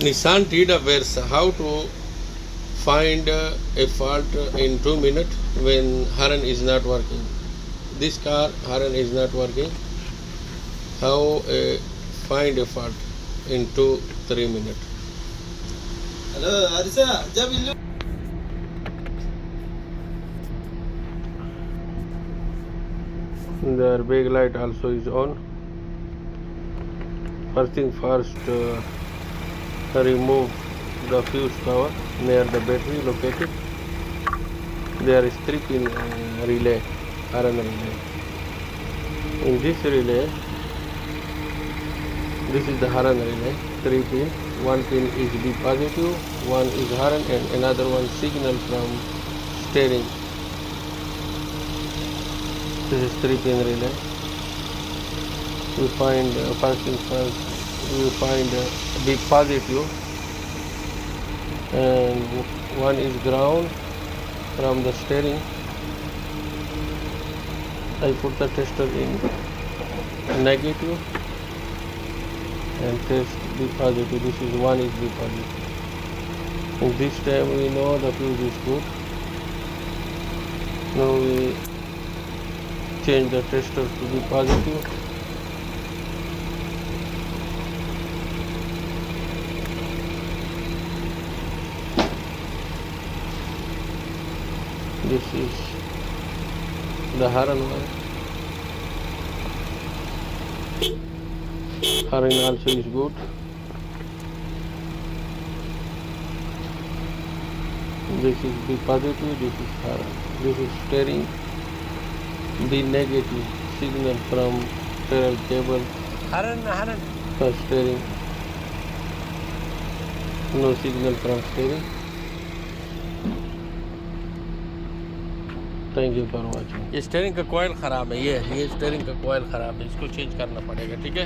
Nissan Tida verse how to find a fault in 2 minutes when horn is not working. This car horn is not working. How find a fault in 2-3 minutes. Hello, Arisa, jab The brake light also is on. First thing first, remove the fuse cover near the battery located. There is 3-pin relay, RN relay. In this relay, this is the HRN relay, 3 pin. 1 pin is B positive, one is HRN and another one signal from steering. This is 3-pin relay. We find first thing first, we find B positive and one is ground from the steering. I put the tester in negative and test B positive. This is one is B positive. And this time we know the fuse is good. Now we change the tester to B positive. This is the HRN one. HRN also is good. This is B positive, this is HRN. This is steering. B negative, signal from parallel cable. HRN. For steering. No signal from steering. Thank you for watching. ये steering का coil ख़राब है, ये steering का coil ख़राब है, इसको change करना पड़ेगा, ठीक है।